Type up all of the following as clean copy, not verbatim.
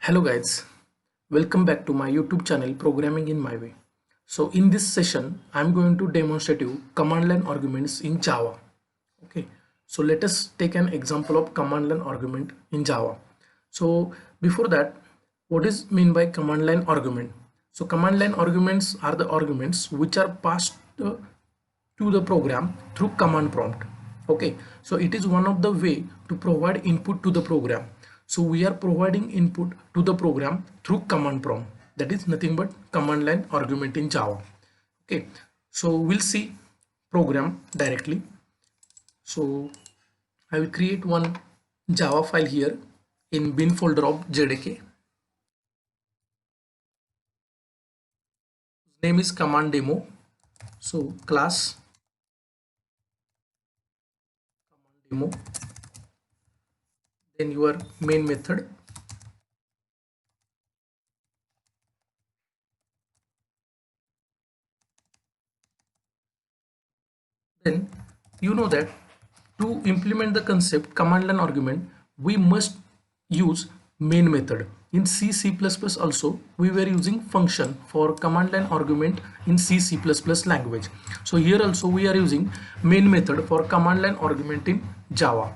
Hello guys, welcome back to my YouTube channel Programming in My Way. So in this session, I'm going to demonstrate you command line arguments in Java. Okay, so let us take an example of command line argument in Java. So before that, what is mean by command line argument? So command line arguments are the arguments which are passed to the program through command prompt. Okay, so it is one of the way to provide input to the program. So we are providing input to the program through command prompt. That is nothing but command line argument in Java. Okay, so we'll see program directly. So I will create one Java file here in bin folder of JDK. Name is command demo. So class demo, then your main method, then you know that to implement the concept command line argument we must use main method. In C++ also we were using function for command line argument in C++ language. So here also we are using main method for command line argument in Java.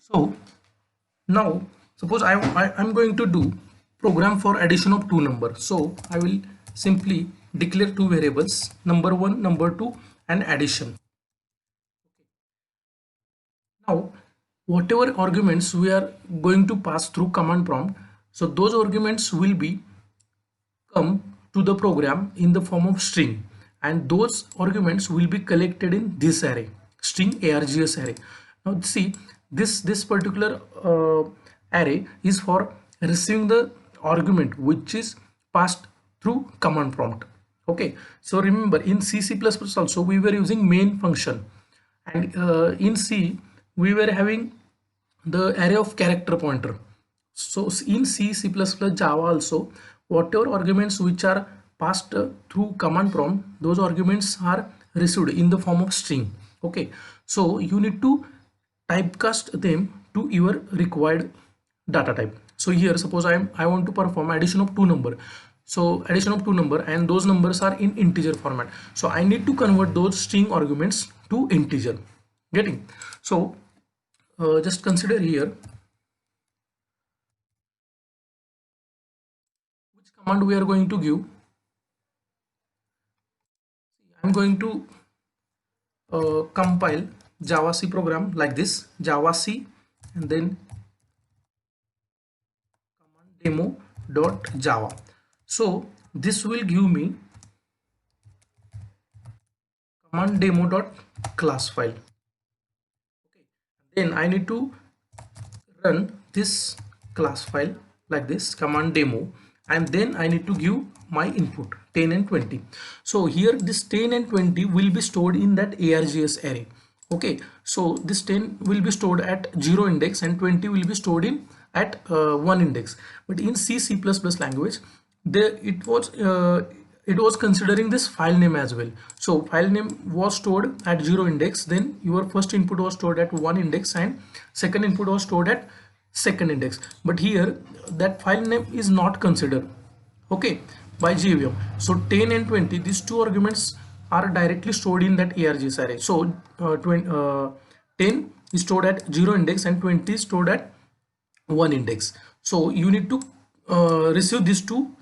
So now suppose I'm going to do program for addition of two numbers. So I will simply declare two variables, number one, number two, and addition. Now whatever arguments we are going to pass through command prompt, so those arguments will be come to the program in the form of string, and those arguments will be collected in this array, string args array. Now see, this particular array is for receiving the argument which is passed through command prompt. Okay, so remember in C++ also we were using main function, and in C we were having the array of character pointer. So in C, C++, Java also, whatever arguments which are passed through command prompt, those arguments are received in the form of string. Okay, so you need to typecast them to your required data type. So here suppose I want to perform addition of two number. So addition of two number, and those numbers are in integer format. So I need to convert those string arguments to integer. Getting? So just consider here which command we are going to give. I'm going to compile Java C program like this, Java C, and then command demo.java. So this will give me command demo.class file. Okay, then I need to run this class file like this, command demo, and then I need to give my input 10 and 20. So here this 10 and 20 will be stored in that args array. Okay, so this 10 will be stored at 0 index and 20 will be stored in at 1 index. But in C++ language there it was considering this file name as well. So file name was stored at 0 index, then your first input was stored at 1 index, and second input was stored at second index. But here that file name is not considered, okay, by JVM. So 10 and 20, these two arguments are directly stored in that args array. So 10 is stored at 0 index and 20 is stored at 1 index. So you need to receive these two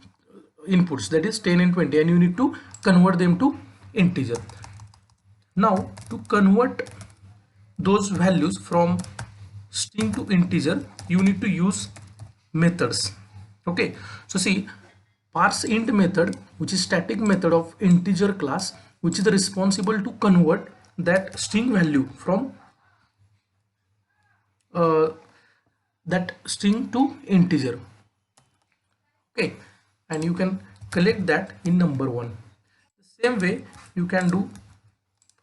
inputs, that is 10 and 20, and you need to convert them to integer. Now to convert those values from string to integer, you need to use methods. Okay, so see, parse int method, which is static method of integer class, which is responsible to convert that string value from that string to integer. Okay, and you can collect that in number one. The same way you can do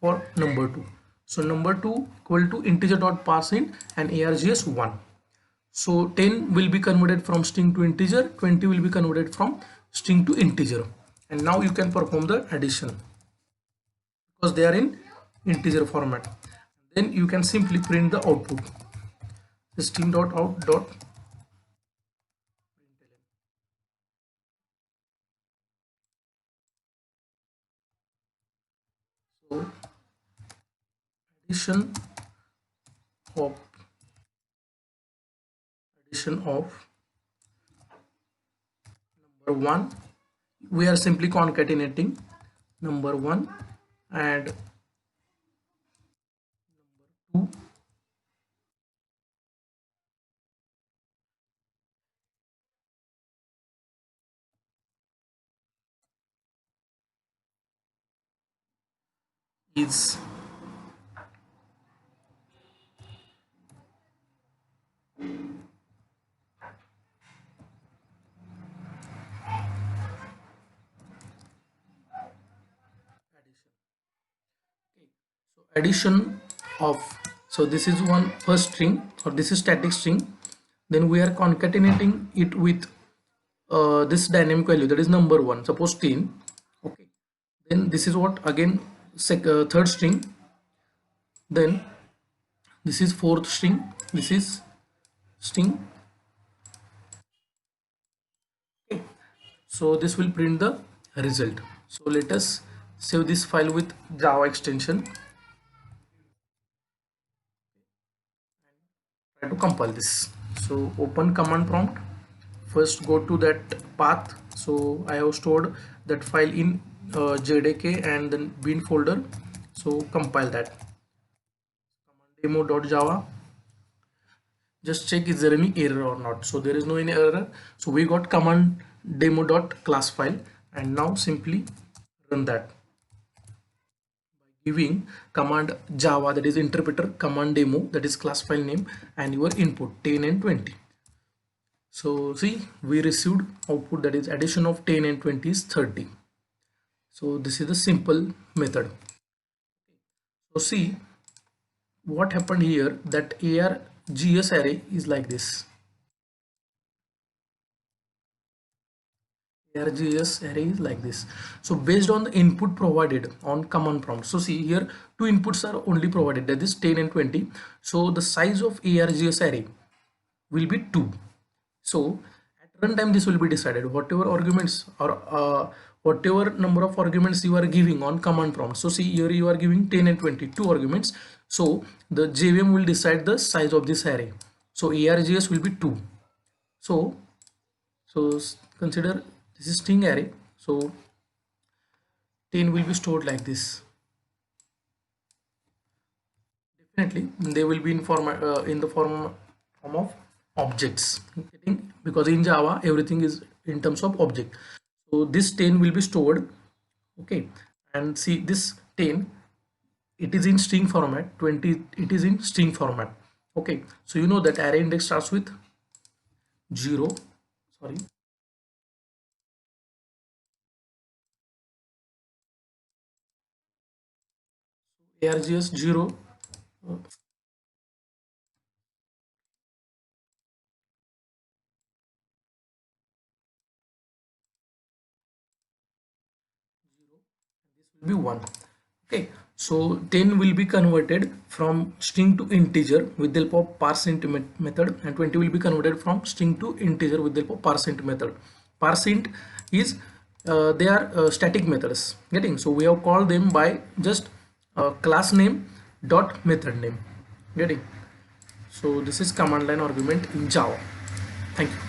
for number two. So number two equal to integer dot parseInt and args 1. So 10 will be converted from string to integer, 20 will be converted from string to integer, and now you can perform the addition because they are in integer format. Then you can simply print the output, system.out. So addition of number 1, we are simply concatenating number 1 and 2 is addition of, so this is one first string, or this is static string, then we are concatenating it with this dynamic value, that is number 1, suppose 10. Okay, then this is what, again third string, then this is fourth string, this is string. Okay, so this will print the result. So let us save this file with Java extension. Try to compile this. So open command prompt, first go to that path. So I have stored that file in JDK and then bin folder. So compile that, demo.java. Just check is there any error or not. So there is no any error. So we got command demo.class file, and now simply run that by giving command java, that is interpreter, command demo, that is class file name, and your input 10 and 20. So see, we received output, that is addition of 10 and 20 is 30. So this is the simple method. So see what happened here, that args array is like this. ArgS array is like this. So based on the input provided on command prompt, so see here two inputs are only provided, that is 10 and 20. So the size of ArgS array will be 2. So at runtime this will be decided, whatever arguments or whatever number of arguments you are giving on command prompt. So see here you are giving 10 and 20, two arguments. So the JVM will decide the size of this array. So ArgS will be 2. So consider this is string array. So 10 will be stored like this. Definitely they will be in the form of objects, because in Java everything is in terms of object. So this 10 will be stored. Okay, and see this 10, it is in string format, 20 it is in string format. Okay, so you know that array index starts with 0, sorry, args 0, will be 1. Okay, so 10 will be converted from string to integer with the help of parseInt method, and 20 will be converted from string to integer with the help of parseInt method. ParseInt is they are static methods, getting, so we have called them by just class name dot method name, getting. So this is command line argument in Java. Thank you.